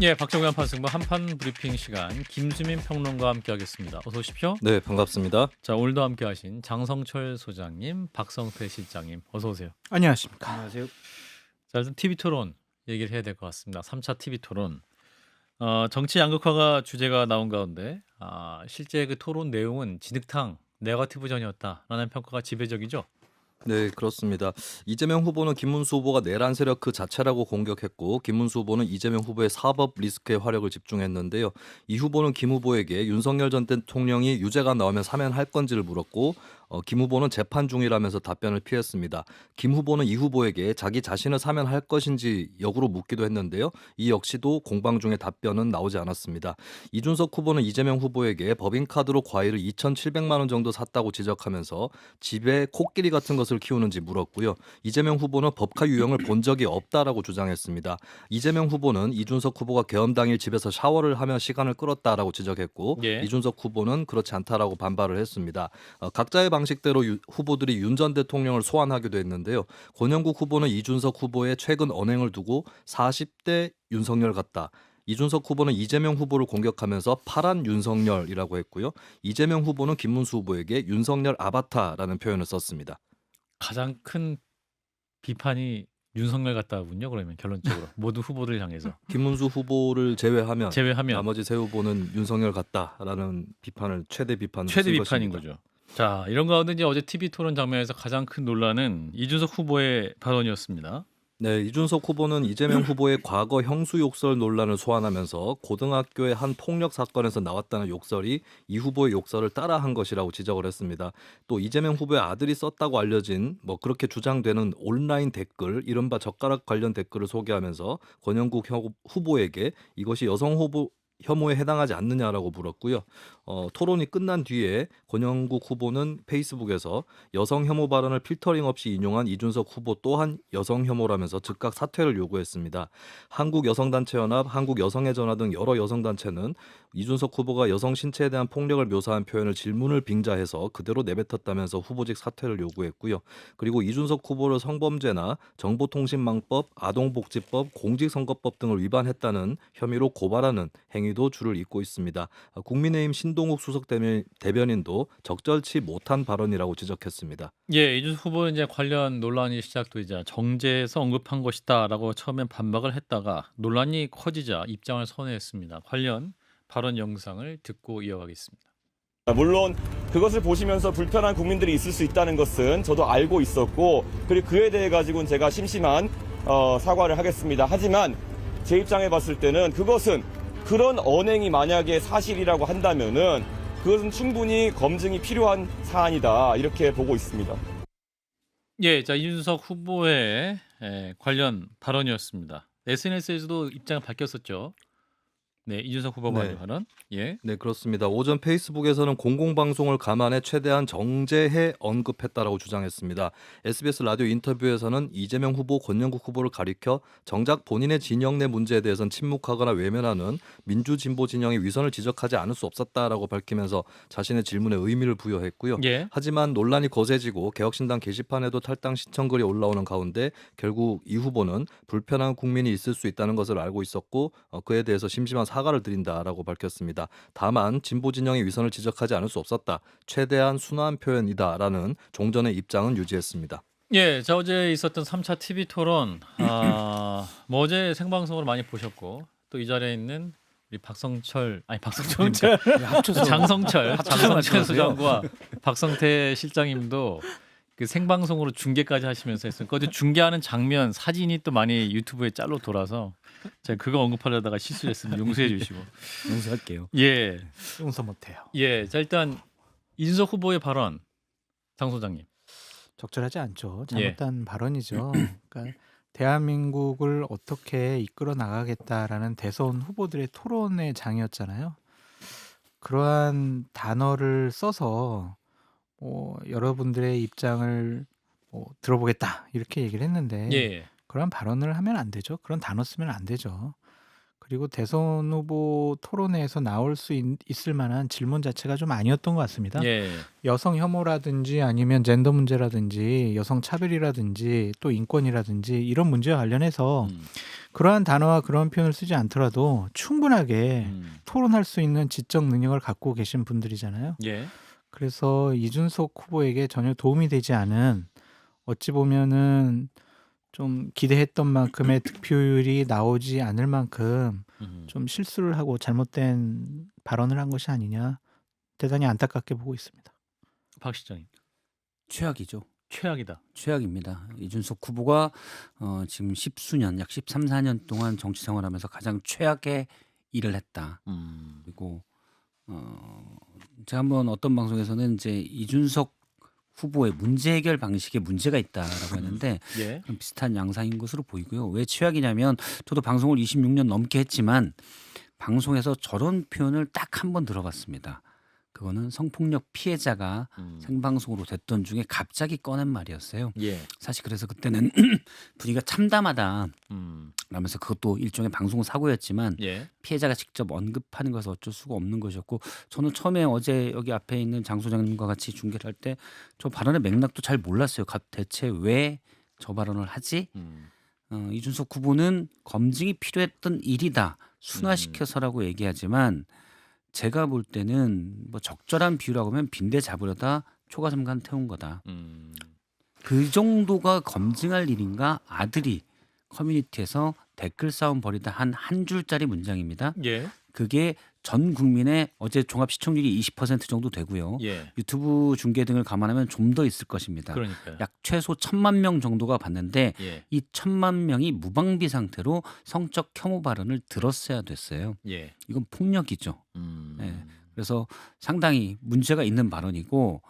예, 박정우 한판승부 한판 브리핑 시간 김수민 평론가와 함께하겠습니다. 어서 오십시오. 네, 반갑습니다. 자, 오늘도 함께하신 장성철 소장님, 박성태 실장님, 어서 오세요. 안녕하십니까. 안녕하세요. 자, 일단 TV 토론 얘기를 해야 될 것 같습니다. 3차 TV 토론. 정치 양극화가 주제가 나온 가운데 실제 그 토론 내용은 진흙탕, 네거티브전이었다라는 평가가 지배적이죠. 네, 그렇습니다. 이재명 후보는 김문수 후보가 내란 세력 그 자체라고 공격했고, 김문수 후보는 이재명 후보의 사법 리스크에 화력을 집중했는데요. 이 후보는 김 후보에게 윤석열 전 대통령이 유죄가 나오면 사면할 건지를 물었고, 김 후보는 재판 중이라면서 답변을 피했습니다. 김 후보는 이 후보에게 자기 자신을 사면할 것인지 역으로 묻기도 했는데요. 이 역시도 공방 중에 답변은 나오지 않았습니다. 이준석 후보는 이재명 후보에게 법인카드로 과일을 2,700만 원 정도 샀다고 지적하면서 집에 코끼리 같은 것을 키우는지 물었고요. 이재명 후보는 법카 유형을 본 적이 없다라고 주장했습니다. 이재명 후보는 이준석 후보가 계엄 당일 집에서 샤워를 하며 시간을 끌었다라고 지적했고, 예. 이준석 후보는 그렇지 않다라고 반발을 했습니다. 각자의 방식대로 후보들이 윤 전 대통령을 소환하기도 했는데요. 권영국 후보는 이준석 후보의 최근 언행을 두고 40대 윤석열 같다. 이준석 후보는 이재명 후보를 공격하면서 파란 윤석열이라고 했고요. 이재명 후보는 김문수 후보에게 윤석열 아바타라는 표현을 썼습니다. 가장 큰 비판이 윤석열 같다군요. 그러면 결론적으로 모든 후보들 향해서 김문수 후보를 제외하면 나머지 세 후보는 윤석열 같다라는 비판을 최대 비판으로 최대 쓴 비판인 것입니다. 거죠. 자, 이런 가운데 이제 어제 TV 토론 장면에서 가장 큰 논란은 이준석 후보의 발언이었습니다. 네, 이준석 후보는 이재명 후보의 과거 형수 욕설 논란을 소환하면서 고등학교의 한 폭력 사건에서 나왔다는 욕설이 이 후보의 욕설을 따라한 것이라고 지적을 했습니다. 또 이재명 후보의 아들이 썼다고 알려진 그렇게 주장되는 온라인 댓글, 이른바 젓가락 관련 댓글을 소개하면서 권영국 후보에게 이것이 여성 후보 혐오에 해당하지 않느냐라고 물었고요. 토론이 끝난 뒤에 권영국 후보는 페이스북에서 여성 혐오 발언을 필터링 없이 인용한 이준석 후보 또한 여성 혐오라면서 즉각 사퇴를 요구했습니다. 한국여성단체연합, 한국여성의 전화 등 여러 여성단체는 이준석 후보가 여성 신체에 대한 폭력을 묘사한 표현을 질문을 빙자해서 그대로 내뱉었다면서 후보직 사퇴를 요구했고요. 그리고 이준석 후보를 성범죄나 정보통신망법, 아동복지법, 공직선거법 등을 위반했다는 혐의로 고발하는 행위도 줄을 잇고 있습니다. 국민의힘 신동욱 수석 대변인도 적절치 못한 발언이라고 지적했습니다. 예, 이준석 후보는 이제 관련 논란이 시작되자 정제에서 언급한 것이다라고 처음엔 반박을 했다가 논란이 커지자 입장을 선회했습니다. 관련 발언 영상을 듣고 이어가겠습니다. 물론 그것을 보시면서 불편한 국민들이 있을 수 있다는 것은 저도 알고 있었고, 그리고 그에 대해 가지고는 제가 심심한 사과를 하겠습니다. 하지만 제 입장에 봤을 때는 그것은 그런 언행이 만약에 사실이라고 한다면은 그것은 충분히 검증이 필요한 사안이다, 이렇게 보고 있습니다. 예, 자, 이준석 후보의 관련 발언이었습니다. SNS에서도 입장을 밝혔었죠. 네, 이준석 후보 관련 네. 발언. 예. 네, 그렇습니다. 오전 페이스북에서는 공공방송을 감안해 최대한 정제해 언급했다라고 주장했습니다. SBS 라디오 인터뷰에서는 이재명 후보, 권영국 후보를 가리켜 정작 본인의 진영 내 문제에 대해서는 침묵하거나 외면하는 민주진보 진영의 위선을 지적하지 않을 수 없었다라고 밝히면서 자신의 질문에 의미를 부여했고요. 예. 하지만 논란이 거세지고 개혁신당 게시판에도 탈당 신청글이 올라오는 가운데 결국 이 후보는 불편한 국민이 있을 수 있다는 것을 알고 있었고 그에 대해서 심심한 사과를 드린다라고 밝혔습니다. 다만 진보 진영의 위선을 지적하지 않을 수 없었다. 최대한 순화한 표현이다라는 종전의 입장은 유지했습니다. 예, 자, 어제 있었던 3차 TV 토론. 어제 생방송으로 많이 보셨고 또 이 자리에 있는 우리 장성철 소장과 박성태 실장님도 그 생방송으로 중계까지 하시면서 했으니까 어제 중계하는 장면 사진이 또 많이 유튜브에 짤로 돌아서 제가 그거 언급하려다가 실수했습니다. 용서해 주시고. 용서할게요. 예. 용서 못해요. 예. 자, 일단 이준석 후보의 발언, 장 소장님. 적절하지 않죠. 잘못된 발언이죠. 그러니까 대한민국을 어떻게 이끌어 나가겠다라는 대선 후보들의 토론의 장이었잖아요. 그러한 단어를 써서 여러분들의 입장을 들어보겠다 이렇게 얘기를 했는데 예. 그런 발언을 하면 안 되죠. 그런 단어 쓰면 안 되죠. 그리고 대선 후보 토론회에서 나올 수 있을 만한 질문 자체가 좀 아니었던 것 같습니다. 예. 여성 혐오라든지 아니면 젠더 문제라든지 여성 차별이라든지 또 인권이라든지 이런 문제와 관련해서 음. 그러한 단어와 그런 표현을 쓰지 않더라도 충분하게 토론할 수 있는 지적 능력을 갖고 계신 분들이잖아요. 예. 그래서 이준석 후보에게 전혀 도움이 되지 않은 어찌 보면은 좀 기대했던 만큼의 득표율이 나오지 않을 만큼 좀 실수를 하고 잘못된 발언을 한 것이 아니냐 대단히 안타깝게 보고 있습니다. 박 시장님 최악이죠. 최악이다. 최악입니다. 이준석 후보가 지금 십수년, 약 13, 14년 동안 정치 생활하면서 가장 최악의 일을 했다. 그리고 제가 한번 어떤 방송에서는 이제 이준석 후보의 문제 해결 방식에 문제가 있다라고 했는데 예. 그런 비슷한 양상인 것으로 보이고요. 왜 최악이냐면 저도 방송을 26년 넘게 했지만 방송에서 저런 표현을 딱 한 번 들어봤습니다. 그거는 성폭력 피해자가 생방송으로 됐던 중에 갑자기 꺼낸 말이었어요. 예. 사실 그래서 그때는 분위기가 참담하다 라면서 그것도 일종의 방송 사고였지만 예. 피해자가 직접 언급하는 것은 어쩔 수가 없는 것이었고 저는 처음에 어제 여기 앞에 있는 장 소장님과 같이 중계를 할 때 저 발언의 맥락도 잘 몰랐어요. 대체 왜 저 발언을 하지? 이준석 후보는 검증이 필요했던 일이다. 순화시켜서라고 얘기하지만 제가 볼 때는 뭐 적절한 비유라고 하면 빈대 잡으려다 초가삼간 태운 거다. 그 정도가 검증할 일인가? 아들이 커뮤니티에서 댓글 싸움 벌이다 한 줄짜리 문장입니다. 예. 그게 전 국민의 어제 종합 시청률이 20% 정도 되고요. 예. 유튜브 중계 등을 감안하면 좀 더 있을 것입니다. 그러니까요. 약 최소 1,000만 명 정도가 봤는데 예. 이 1,000만 명이 무방비 상태로 성적 혐오 발언을 들었어야 됐어요. 예. 이건 폭력이죠. 네. 그래서 상당히 문제가 있는 발언이고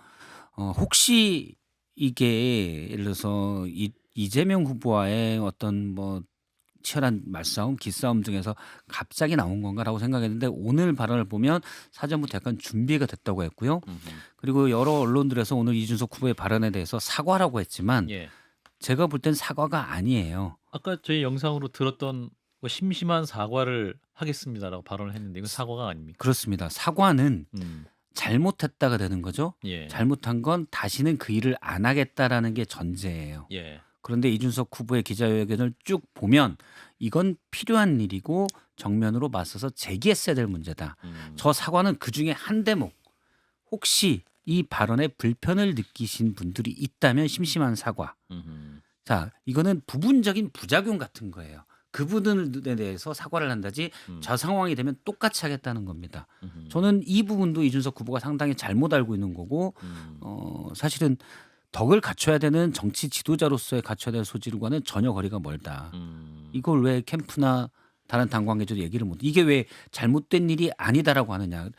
혹시 이게 예를 들어서 이재명 후보와의 어떤 뭐 치열한 말싸움, 기싸움 중에서 갑자기 나온 건가라고 생각했는데 오늘 발언을 보면 사전부터 약간 준비가 됐다고 했고요. 그리고 여러 언론들에서 오늘 이준석 후보의 발언에 대해서 사과라고 했지만 예. 제가 볼 땐 사과가 아니에요. 아까 저희 영상으로 들었던 뭐 심심한 사과를 하겠습니다라고 발언을 했는데 이건 사과가 아닙니까? 그렇습니다. 사과는 잘못했다가 되는 거죠. 예. 잘못한 건 다시는 그 일을 안 하겠다라는 게 전제예요. 예. 그런데 이준석 후보의 기자회견을 쭉 보면 이건 필요한 일이고 정면으로 맞서서 제기했어야 될 문제다. 저 사과는 그중에 한 대목. 혹시 이 발언에 불편을 느끼신 분들이 있다면 심심한 사과. 자, 이거는 부분적인 부작용 같은 거예요. 그분들에 대해서 사과를 한다지 저 상황이 되면 똑같이 하겠다는 겁니다. 저는 이 부분도 이준석 후보가 상당히 잘못 알고 있는 거고 사실은 덕을 갖춰야 되는 정치 지도자로서의 갖춰야 될 소질과는 전혀 거리가 멀다. 이걸 왜 캠프나 다른 당 관계자도 얘기를 못. 이게 왜 잘못된 일이 아니다라고 하느냐.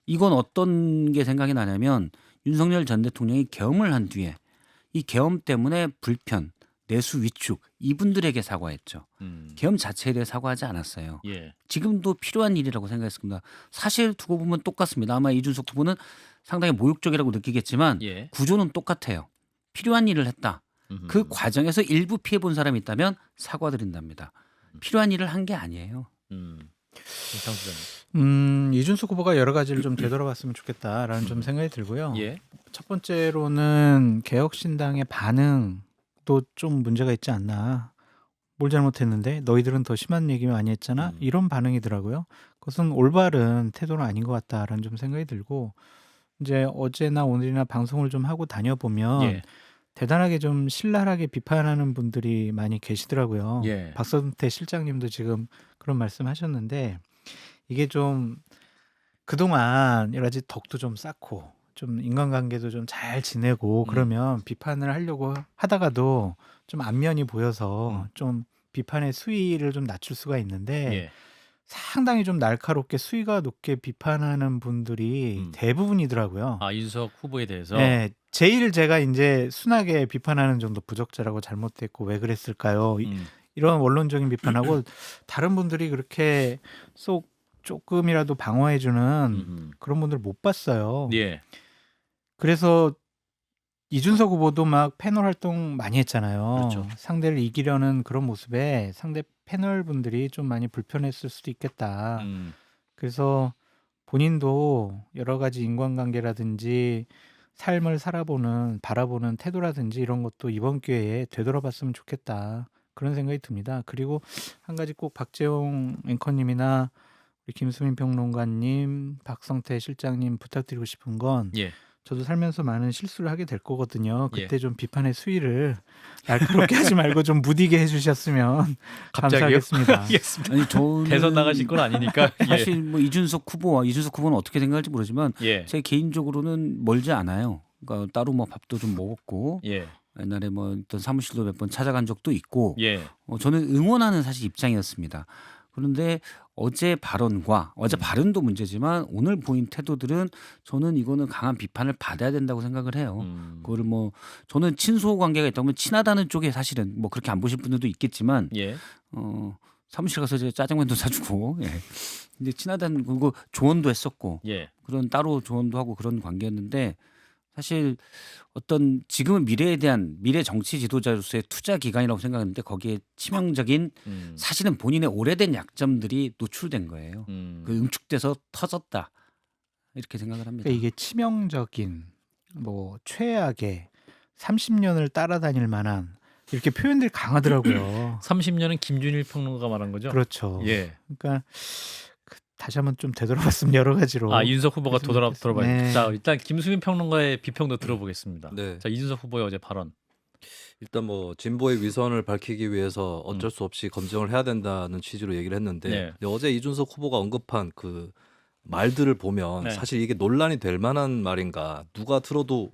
이건 어떤 게 생각이 나냐면 윤석열 전 대통령이 계엄을 한 뒤에 이 계엄 때문에 불편, 내수 위축 이분들에게 사과했죠. 계엄 자체에 대해 사과하지 않았어요. 예. 지금도 필요한 일이라고 생각했습니다. 사실 두고 보면 똑같습니다. 아마 이준석 후보는 상당히 모욕적이라고 느끼겠지만 예. 구조는 똑같아요. 필요한 일을 했다. 그 과정에서 일부 피해본 사람이 있다면 사과드린답니다. 필요한 일을 한 게 아니에요. 장 소장님. 이준석 후보가 여러 가지를 좀 되돌아봤으면 좋겠다라는 좀 생각이 들고요. 예. 첫 번째로는 개혁신당의 반응도 좀 문제가 있지 않나. 뭘 잘못했는데 너희들은 더 심한 얘기 많이 했잖아. 이런 반응이더라고요. 그것은 올바른 태도는 아닌 것 같다라는 좀 생각이 들고 이제 어제나 오늘이나 방송을 좀 하고 다녀보면 예. 대단하게 좀 신랄하게 비판하는 분들이 많이 계시더라고요. 예. 박선태 실장님도 지금 그런 말씀하셨는데 이게 좀 그동안 여러 가지 덕도 좀 쌓고 좀 인간관계도 좀 잘 지내고 그러면 비판을 하려고 하다가도 좀 안면이 보여서 좀 비판의 수위를 좀 낮출 수가 있는데 예. 상당히 좀 날카롭게 수위가 높게 비판하는 분들이 대부분이더라고요. 아, 이준석 후보에 대해서. 네, 제일 제가 이제 순하게 비판하는 정도 부적절하고 잘못됐고 왜 그랬을까요? 이런 원론적인 비판하고 다른 분들이 그렇게 쏙 조금이라도 방어해주는 그런 분들 못 봤어요. 예. 그래서 이준석 후보도 막 패널 활동 많이 했잖아요. 그렇죠. 상대를 이기려는 그런 모습에 상대 패널 분들이 좀 많이 불편했을 수도 있겠다. 음. 그래서 본인도 여러 가지 인간관계라든지 삶을 바라보는 태도라든지 이런 것도 이번 기회에 되돌아봤으면 좋겠다. 그런 생각이 듭니다. 그리고 한 가지 꼭 박재홍 앵커님이나 우리 김수민 평론가님, 박성태 실장님 부탁드리고 싶은 건 예. 저도 살면서 많은 실수를 하게 될 거거든요. 예. 그때 좀 비판의 수위를 날카롭게 하지 말고 좀 무디게 해주셨으면 갑자기요? 감사하겠습니다. 알겠습니다. 아니 저는 대선 나가실 건 아니니까. 예. 사실 뭐 이준석 후보는 어떻게 생각할지 모르지만 예. 제 개인적으로는 멀지 않아요. 그러니까 따로 뭐 밥도 좀 먹었고 예. 옛날에 뭐 어떤 사무실도 몇 번 찾아간 적도 있고 예. 저는 응원하는 사실 입장이었습니다. 그런데 어제 발언도 문제지만 오늘 보인 태도들은 저는 이거는 강한 비판을 받아야 된다고 생각을 해요. 그거를 뭐 저는 친소 관계가 있다면 친하다는 쪽에 사실은 뭐 그렇게 안 보실 분들도 있겠지만 예. 사무실 가서 이제 짜장면도 사주고 예. 근데 친하다는 그리고 조언도 했었고 예. 그런 따로 조언도 하고 그런 관계였는데 사실 어떤 지금은 미래에 대한 미래 정치 지도자로서의 투자 기간이라고 생각하는데 거기에 치명적인 사실은 본인의 오래된 약점들이 노출된 거예요. 그 응축돼서 터졌다 이렇게 생각을 합니다. 그러니까 이게 치명적인 뭐 최악의 30년을 따라다닐 만한 이렇게 표현들이 강하더라고요. 30년은 김준일 평론가가 말한 거죠? 그렇죠. 예. 그러니까 다시 한번 좀 되돌아봤으면 여러 가지로. 아, 이준석 후보가 했으면 돌아봐요. 네. 자, 일단 김수민 평론가의 비평도 들어보겠습니다. 네. 자, 이준석 후보의 어제 발언. 일단 뭐 진보의 위선을 밝히기 위해서 어쩔 수 없이 검증을 해야 된다는 취지로 얘기를 했는데 네. 근데 어제 이준석 후보가 언급한 그 말들을 보면 네. 사실 이게 논란이 될 만한 말인가 누가 들어도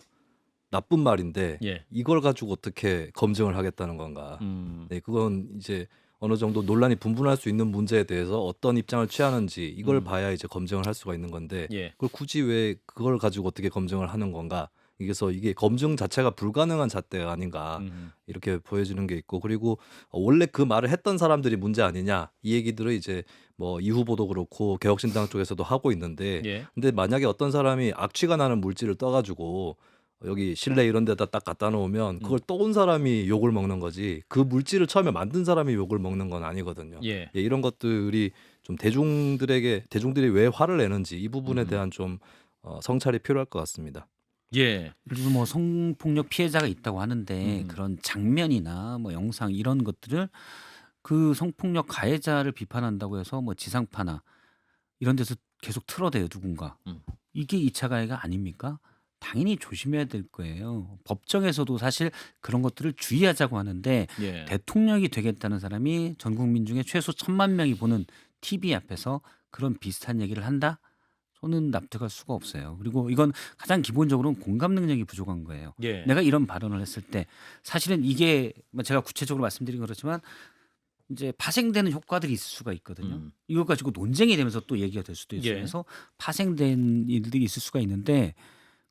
나쁜 말인데 예. 이걸 가지고 어떻게 검증을 하겠다는 건가. 네, 그건 이제 어느 정도 논란이 분분할 수 있는 문제에 대해서 어떤 입장을 취하는지 이걸 봐야 이제 검증을 할 수가 있는 건데 예. 그걸 굳이 왜 그걸 가지고 어떻게 검증을 하는 건가. 그래서 이게 검증 자체가 불가능한 잣대가 아닌가 이렇게 보여지는 게 있고 그리고 원래 그 말을 했던 사람들이 문제 아니냐 이 얘기들을 이제 뭐 이 후보도 그렇고 개혁신당 쪽에서도 하고 있는데 예. 근데 만약에 어떤 사람이 악취가 나는 물질을 떠가지고 여기 실내 이런 데다 딱 갖다 놓으면 그걸 떠온 사람이 욕을 먹는 거지 그 물질을 처음에 만든 사람이 욕을 먹는 건 아니거든요. 예. 예, 이런 것들이 좀 대중들이 왜 화를 내는지 이 부분에 대한 좀 성찰이 필요할 것 같습니다. 예. 그리고 뭐 성폭력 피해자가 있다고 하는데 그런 장면이나 뭐 영상 이런 것들을 그 성폭력 가해자를 비판한다고 해서 뭐 지상파나 이런 데서 계속 틀어대요 누군가. 이게 2차 가해가 아닙니까? 당연히 조심해야 될 거예요. 법정에서도 사실 그런 것들을 주의하자고 하는데 예. 대통령이 되겠다는 사람이 전 국민 중에 최소 1,000만 명이 보는 TV 앞에서 그런 비슷한 얘기를 한다? 저는 납득할 수가 없어요. 그리고 이건 가장 기본적으로는 공감 능력이 부족한 거예요. 예. 내가 이런 발언을 했을 때 사실은 이게 뭐 제가 구체적으로 말씀드린 그렇지만 이제 파생되는 효과들이 있을 수가 있거든요. 이걸 가지고 논쟁이 되면서 또 얘기가 될 수도 있어요. 예. 그래서 파생된 일들이 있을 수가 있는데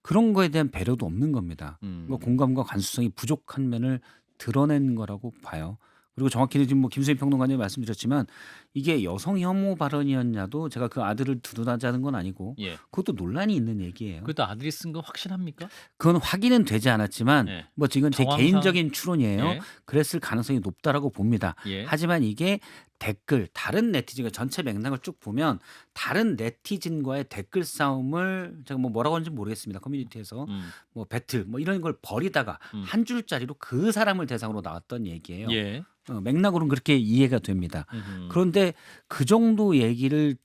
그런 거에 대한 배려도 없는 겁니다. 뭐 공감과 관수성이 부족한 면을 드러낸 거라고 봐요. 그리고 정확히는 지금 뭐 김수희 평론가님 말씀드렸지만 이게 여성 혐오 발언이었냐도 제가 그 아들을 두둔하자는 건 아니고 예. 그것도 논란이 있는 얘기예요. 그것도 아들이 쓴 거 확신합니까? 그건 확인은 되지 않았지만 예. 뭐 지금 제 정황상- 개인적인 추론이에요. 예. 그랬을 가능성이 높다라고 봅니다. 예. 하지만 이게 다른 네티즌과 전체 맥락을 쭉 보면 다른 네티즌과의 댓글 싸움을 제가 뭐 뭐라고 하는지 모르겠습니다. 커뮤니티에서 뭐 배틀 뭐 이런 걸 벌이다가 한 줄짜리로 그 사람을 대상으로 나왔던 얘기예요. 예. 맥락으로는 그렇게 이해가 됩니다. 그런데 그 정도 얘기를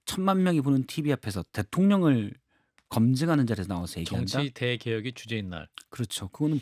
1,000만 명이 보는 TV 앞에서 대통령을 검증하는 자리에서 나와서 얘기한다. 정치 대개혁의 주제인 날. 그렇죠. 그거는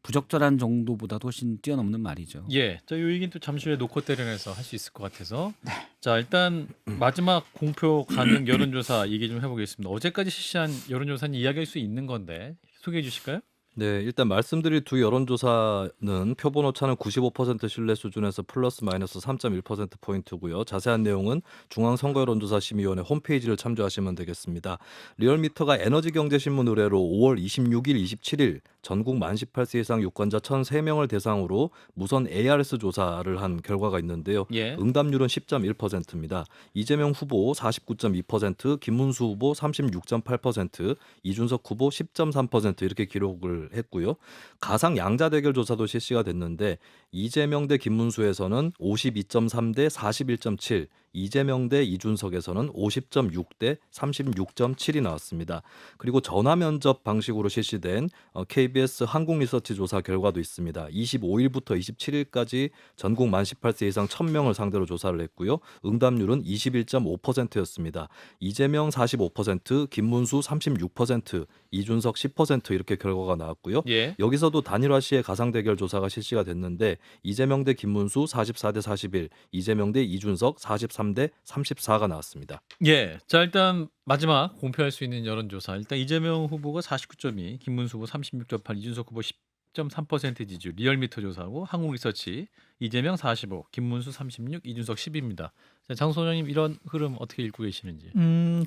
부적절한 정도보다도 훨씬 뛰어넘는 말이죠. 예. 자, 이 얘기는 또 잠시 후에 놓고 때려내서 할 수 있을 것 같아서. 네. 자, 일단 마지막 공표 가능 여론조사 얘기 좀 해보겠습니다. 어제까지 실시한 여론조사는 이야기할 수 있는 건데 소개해 주실까요? 네, 일단 말씀드릴 두 여론조사는 표본 오차는 95% 신뢰 수준에서 플러스 마이너스 3.1%포인트고요. 자세한 내용은 중앙선거여론조사심의위원회 홈페이지를 참조하시면 되겠습니다. 리얼미터가 에너지경제신문 의뢰로 5월 26일, 27일 전국 만 18세 이상 유권자 1,003명을 대상으로 무선 ARS 조사를 한 결과가 있는데요. 예. 응답률은 10.1%입니다. 이재명 후보 49.2%, 김문수 후보 36.8%, 이준석 후보 10.3% 이렇게 기록을 했고요. 가상 양자 대결 조사도 실시가 됐는데 이재명 대 김문수에서는 52.3 대 41.7, 이재명 대 이준석에서는 50.6 대 36.7이 나왔습니다. 그리고 전화 면접 방식으로 실시된 KBS 한국리서치 조사 결과도 있습니다. 25일부터 27일까지 전국 만 18세 이상 1000명을 상대로 조사를 했고요. 응답률은 21.5%였습니다. 이재명 45%, 김문수 36%, 이준석 10% 이렇게 결과가 나왔고요. 예. 여기서도 단일화 시의 가상 대결 조사가 실시가 됐는데 이재명 대 김문수 44 대 41, 이재명 대 이준석 43 대 34가 나왔습니다. 예. 자, 일단 마지막 공표할 수 있는 여론조사. 일단 이재명 후보가 49.2, 김문수 후보 36.8, 이준석 후보 10.3% 지지율. 리얼미터 조사하고 한국리서치 이재명 45, 김문수 36, 이준석 10입니다. 자, 장 소장님 이런 흐름 어떻게 읽고 계시는지.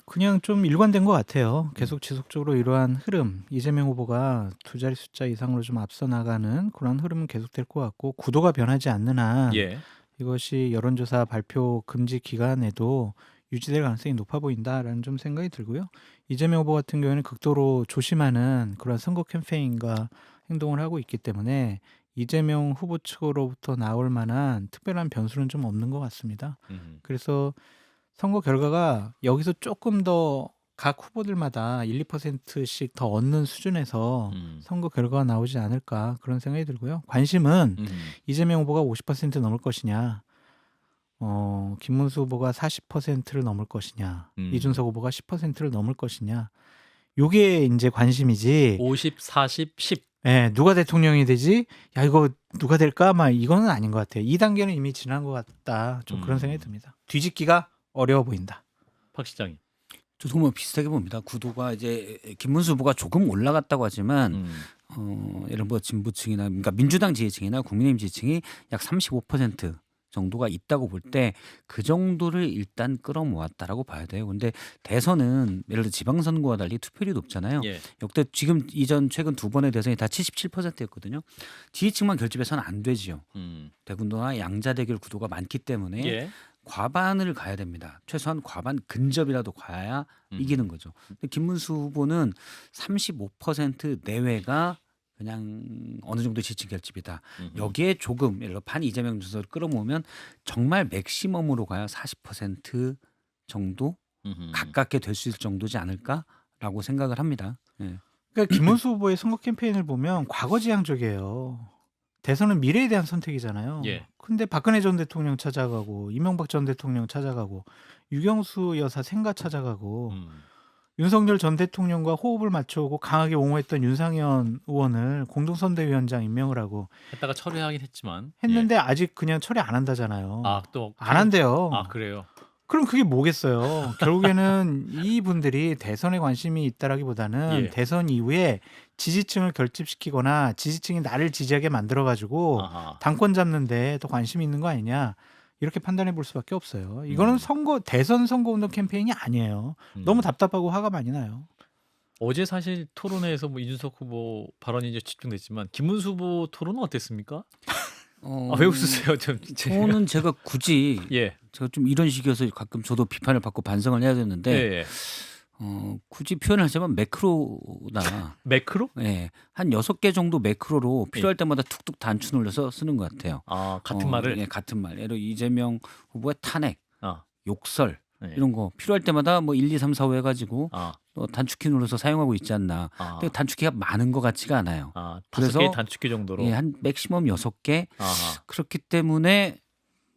그냥 좀 일관된 것 같아요. 계속 지속적으로 이러한 흐름, 이재명 후보가 두 자리 숫자 이상으로 좀 앞서 나가는 그런 흐름은 계속될 것 같고 구도가 변하지 않는 한 예. 이것이 여론조사 발표 금지 기간에도 유지될 가능성이 높아 보인다라는 좀 생각이 들고요. 이재명 후보 같은 경우에는 극도로 조심하는 그런 선거 캠페인과 행동을 하고 있기 때문에 이재명 후보 측으로부터 나올 만한 특별한 변수는 좀 없는 것 같습니다. 그래서 선거 결과가 여기서 조금 더 각 후보들마다 1, 2%씩 더 얻는 수준에서 선거 결과가 나오지 않을까 그런 생각이 들고요. 관심은 이재명 후보가 50% 넘을 것이냐, 김문수 후보가 40%를 넘을 것이냐, 이준석 후보가 10%를 넘을 것이냐, 요게 이제 관심이지. 50, 40, 10. 예, 누가 대통령이 되지? 야, 이거 누가 될까? 막 이거는 아닌 것 같아요. 2단계는 이미 지난 것 같다. 좀 그런 생각이 듭니다. 뒤집기가 어려워 보인다. 박 시장님. 저도 뭐 비슷하게 봅니다. 구도가 이제 김문수 후보가 조금 올라갔다고 하지만 예를 뭐 진보층이나 그러니까 민주당 지지층이나 국민의힘 지지층이 약 35% 정도가 있다고 볼 때 그 정도를 일단 끌어모았다라고 봐야 돼요. 근데 대선은 예를 들어 지방선거와 달리 투표율이 높잖아요. 예. 역대 지금 이전 최근 두 번의 대선이 다 77%였거든요. 지지층만 결집해서는 안 되지요. 대군도나 양자 대결 구도가 많기 때문에 예. 과반을 가야 됩니다. 최소한 과반 근접이라도 가야 이기는 거죠. 근데 김문수 후보는 35% 내외가 그냥 어느 정도 지지층 결집이다. 여기에 조금 예를 들어 반 이재명 주소를 끌어모으면 정말 맥시멈으로 가야 40% 정도 가깝게 될 수 있을 정도지 않을까라고 생각을 합니다. 예. 그러니까 김문수 후보의 선거 캠페인을 보면 과거지향적이에요. 대선은 미래에 대한 선택이잖아요. 예. 근데 박근혜 전 대통령 찾아가고 이명박 전 대통령 찾아가고 유경수 여사 생가 찾아가고 윤석열 전 대통령과 호흡을 맞춰오고 강하게 옹호했던 윤상현 의원을 공동선대위원장 임명을 하고 했다가 철회하긴 했지만 했는데 아직 그냥 처리 안 한다잖아요. 아, 또 안 한대요. 아, 그래요. 그럼 그게 뭐겠어요? 결국에는 이분들이 대선에 관심이 있다라기보다는 예. 대선 이후에 지지층을 결집시키거나 지지층이 나를 지지하게 만들어가지고 아하. 당권 잡는데 더 관심이 있는 거 아니냐 이렇게 판단해 볼 수밖에 없어요. 이거는 대선 선거운동 캠페인이 아니에요. 너무 답답하고 화가 많이 나요. 어제 사실 토론회에서 뭐 이준석 후보 발언이 이제 집중됐지만 김문수 후보 토론은 어땠습니까? 왜 웃으세요? 저는 제가 굳이 예. 제가 좀 이런 식이어서 가끔 저도 비판을 받고 반성을 해야 되는데 예. 굳이 표현을 하자면 매크로나 매크로? 예, 한 6개 정도 매크로로 필요할 때마다 툭툭 단추 눌러서 쓰는 것 같아요. 아, 같은 말을. 예, 같은 말. 예를 들어 이재명 후보의 탄핵, 아. 욕설 예. 이런 거 필요할 때마다 뭐 1, 2, 3, 4, 5 해가지고 아. 또 단축키 눌러서 사용하고 있지 않나. 아. 근데 단축키가 많은 것 같지가 않아요. 아, 그래서 5개 단축키 정도로. 예, 한 맥시멈 6개. 아하. 그렇기 때문에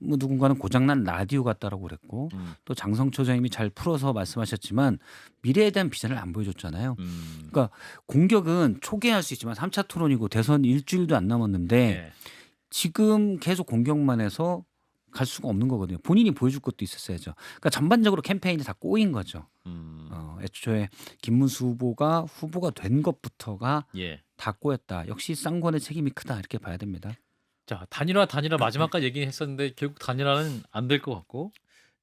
뭐 누군가는 고장난 라디오 같다라고 그랬고 또 장성철 소장님이 잘 풀어서 말씀하셨지만 미래에 대한 비전을 안 보여줬잖아요. 그러니까 공격은 초기에 할 수 있지만 3차 토론이고 대선 일주일도 안 남았는데 예. 지금 계속 공격만 해서 갈 수가 없는 거거든요. 본인이 보여줄 것도 있었어야죠. 그러니까 전반적으로 캠페인이 다 꼬인 거죠. 애초에 김문수 후보가 된 것부터가 예. 다 꼬였다. 역시 쌍권의 책임이 크다 이렇게 봐야 됩니다. 자, 단일화 마지막까지 얘기했었는데 결국 단일화는 안 될 것 같고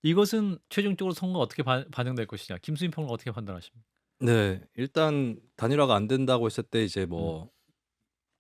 이것은 최종적으로 선거 어떻게 반영될 것이냐. 김수민 평론 어떻게 판단하십니까? 네, 일단 단일화가 안 된다고 했을 때 이제 뭐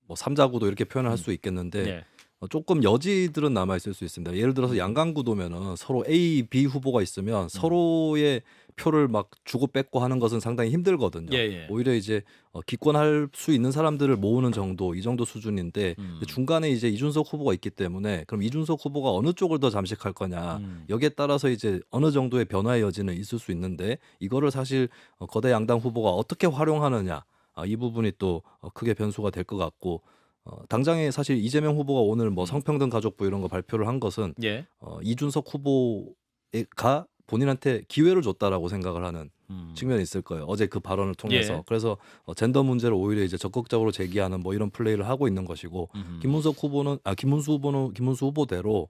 3자구도 이렇게 표현을 할 수 있겠는데 네. 조금 여지들은 남아 있을 수 있습니다. 예를 들어서 양강 구도면은 서로 A, B 후보가 있으면 서로의 표를 막 주고 뺏고 하는 것은 상당히 힘들거든요. 예, 예. 오히려 이제 기권할 수 있는 사람들을 모으는 정도 이 정도 수준인데 중간에 이제 이준석 후보가 있기 때문에 그럼 이준석 후보가 어느 쪽을 더 잠식할 거냐 여기에 따라서 이제 어느 정도의 변화의 여지는 있을 수 있는데 이거를 사실 거대 양당 후보가 어떻게 활용하느냐 이 부분이 또 크게 변수가 될 것 같고 당장에 사실 이재명 후보가 오늘 뭐 성평등 가족부 이런 거 발표를 한 것은 예. 이준석 후보가 본인한테 기회를 줬다라고 생각을 하는 측면이 있을 거예요. 어제 그 발언을 통해서. 예. 그래서 젠더 문제를 오히려 이제 적극적으로 제기하는 뭐 이런 플레이를 하고 있는 것이고 김문수 후보대로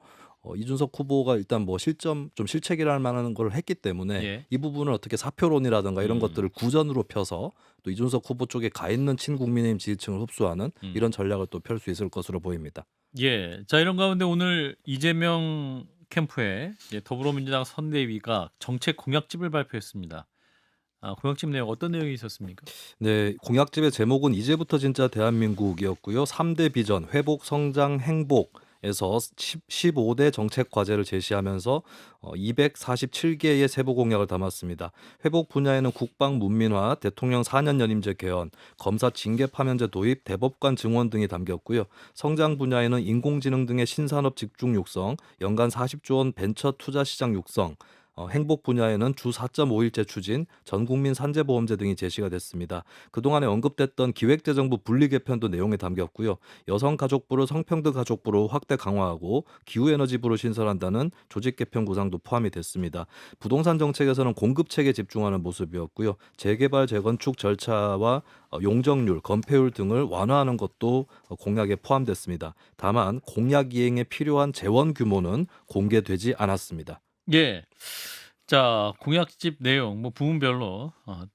이준석 후보가 일단 뭐 실점 좀 실책이랄 만한 걸 했기 때문에 예. 이 부분을 어떻게 사표론이라든가 이런 것들을 구전으로 펴서 또 이준석 후보 쪽에 가 있는 친국민의힘 지지층을 흡수하는 이런 전략을 또 펼 수 있을 것으로 보입니다. 예. 자, 이런 가운데 오늘 이재명 캠프에 더불어민주당 선대위가 정책 공약집을 발표했습니다. 공약집 내용 어떤 내용이 있었습니까? 네, 공약집의 제목은 이제부터 진짜 대한민국이었고요. 3대 비전, 회복, 성장, 행복에서 15대 정책 과제를 제시하면서 247개의 세부 공약을 담았습니다. 회복 분야에는 국방 문민화, 대통령 4년 연임제 개헌, 검사 징계 파면제 도입, 대법관 증원 등이 담겼고요. 성장 분야에는 인공지능 등의 신산업 집중 육성, 연간 40조 원 벤처 투자 시장 육성, 행복 분야에는 주 4.5일제 추진, 전국민 산재보험제 등이 제시가 됐습니다. 그동안에 언급됐던 기획재정부 분리 개편도 내용에 담겼고요. 여성가족부를 성평등가족부로 확대 강화하고 기후에너지부를 신설한다는 조직 개편 구상도 포함이 됐습니다. 부동산 정책에서는 공급책에 집중하는 모습이었고요. 재개발, 재건축 절차와 용적률, 건폐율 등을 완화하는 것도 공약에 포함됐습니다. 다만 공약 이행에 필요한 재원 규모는 공개되지 않았습니다. 예. 자, 공약집 내용 뭐 부문별로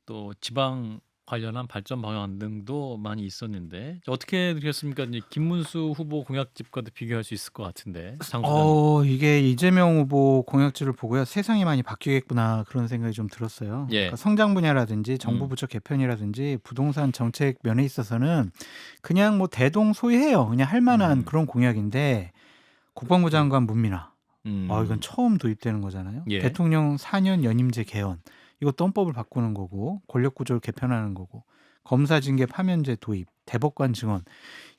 또 지방 관련한 발전 방향 등도 많이 있었는데 어떻게 느꼈습니까? 이제 김문수 후보 공약집과도 비교할 수 있을 것 같은데 장소장. 이게 이재명 후보 공약지를 보고요. 세상이 많이 바뀌겠구나 그런 생각이 좀 들었어요. 예. 그러니까 성장 분야라든지 정부 부처 개편이라든지 부동산 정책 면에 있어서는 그냥 뭐 대동소이해요. 그냥 할 만한 그런 공약인데 국방부 장관 문민화. 이건 처음 도입되는 거잖아요. 예. 대통령 4년 연임제 개헌. 이것도 헌법을 바꾸는 거고 권력 구조를 개편하는 거고 검사 징계 파면제 도입, 대법관 증언.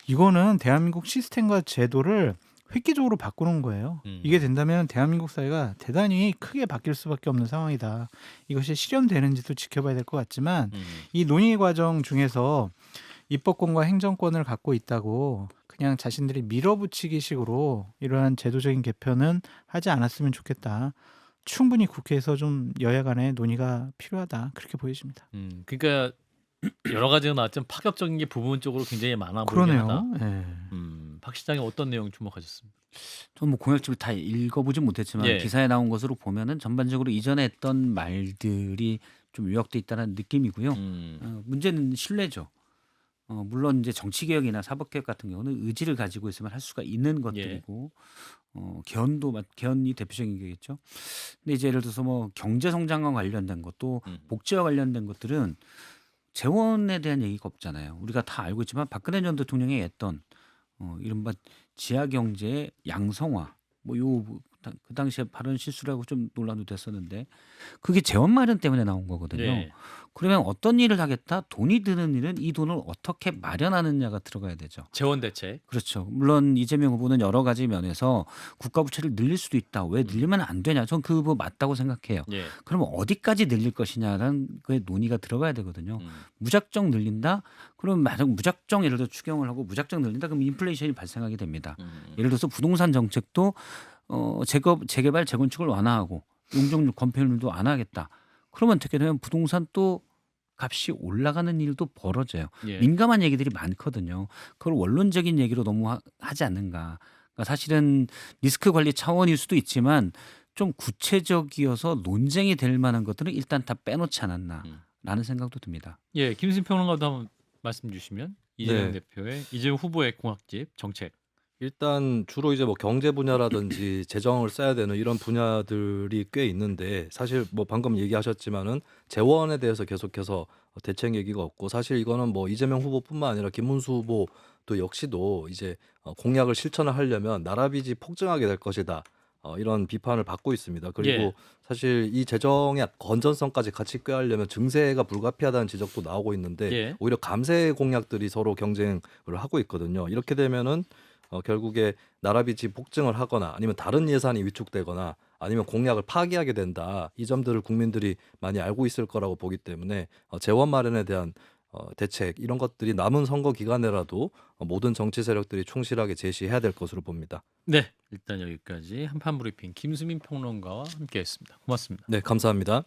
이거는 대한민국 시스템과 제도를 획기적으로 바꾸는 거예요. 이게 된다면 대한민국 사회가 대단히 크게 바뀔 수밖에 없는 상황이다. 이것이 실현되는지도 지켜봐야 될 것 같지만 이 논의 과정 중에서 입법권과 행정권을 갖고 있다고 그냥 자신들이 밀어붙이기 식으로 이러한 제도적인 개편은 하지 않았으면 좋겠다. 충분히 국회에서 좀 여야 간의 논의가 필요하다. 그렇게 보여집니다. 그러니까 여러 가지가 나왔지만 파격적인 게 부분적으로 굉장히 많아 보이긴 하다. 그러네요. 예. 박 시장이 어떤 내용 주목하셨습니까? 저는 뭐 공약집을 다 읽어보진 못했지만 예. 기사에 나온 것으로 보면은 전반적으로 이전에 했던 말들이 좀 요약돼 있다는 느낌이고요. 문제는 신뢰죠. 물론 이제 정치개혁이나 사법개혁 같은 경우는 의지를 가지고 있으면 할 수가 있는 것들이고 개헌이 대표적인 게겠죠. 근데 이제 예를 들어서 뭐 경제 성장과 관련된 것도 복지와 관련된 것들은 재원에 대한 얘기가 없잖아요. 우리가 다 알고 있지만 박근혜 전 대통령이 했던 이른바 지하 경제의 양성화 그 당시에 발언 실수라고 좀 논란도 됐었는데 그게 재원 마련 때문에 나온 거거든요. 네. 그러면 어떤 일을 하겠다? 돈이 드는 일은 이 돈을 어떻게 마련하느냐가 들어가야 되죠. 재원 대책. 그렇죠. 물론 이재명 후보는 여러 가지 면에서 국가 부채를 늘릴 수도 있다. 왜 늘리면 안 되냐? 전 그 부분 맞다고 생각해요. 예. 그러면 어디까지 늘릴 것이냐라는 그 논의가 들어가야 되거든요. 무작정 늘린다? 그럼 만약 무작정 예를 들어 추경을 하고 무작정 늘린다? 그럼 인플레이션이 발생하게 됩니다. 예를 들어서 부동산 정책도 재개발, 재건축을 완화하고 용적률, 건폐율도 안 하겠다. 그러면 어떻게 되면 부동산 또 값이 올라가는 일도 벌어져요. 예. 민감한 얘기들이 많거든요. 그걸 원론적인 얘기로 너무 하지 않는가. 그러니까 사실은 리스크 관리 차원일 수도 있지만 좀 구체적이어서 논쟁이 될 만한 것들은 일단 다 빼놓지 않았나라는 생각도 듭니다. 예, 김수진 평론가도 한번 말씀 주시면 이재명 네. 대표의 이재명 후보의 공약집 정책. 일단 주로 이제 뭐 경제 분야라든지 재정을 써야 되는 이런 분야들이 꽤 있는데 사실 뭐 방금 얘기하셨지만은 재원에 대해서 계속해서 대책 얘기가 없고 사실 이거는 뭐 이재명 후보뿐만 아니라 김문수 후보도 역시도 이제 공약을 실천을 하려면 나라 빚이 폭증하게 될 것이다. 이런 비판을 받고 있습니다. 그리고 예. 사실 이 재정의 건전성까지 같이 꾀하려면 증세가 불가피하다는 지적도 나오고 있는데 예. 오히려 감세 공약들이 서로 경쟁을 하고 있거든요. 이렇게 되면은 결국에 나라 빚이 폭증을 하거나 아니면 다른 예산이 위축되거나 아니면 공약을 파기하게 된다. 이 점들을 국민들이 많이 알고 있을 거라고 보기 때문에 재원 마련에 대한 대책 이런 것들이 남은 선거 기간에라도 모든 정치 세력들이 충실하게 제시해야 될 것으로 봅니다. 네, 일단 여기까지 한판 브리핑 김수민 평론가와 함께했습니다. 고맙습니다. 네, 감사합니다.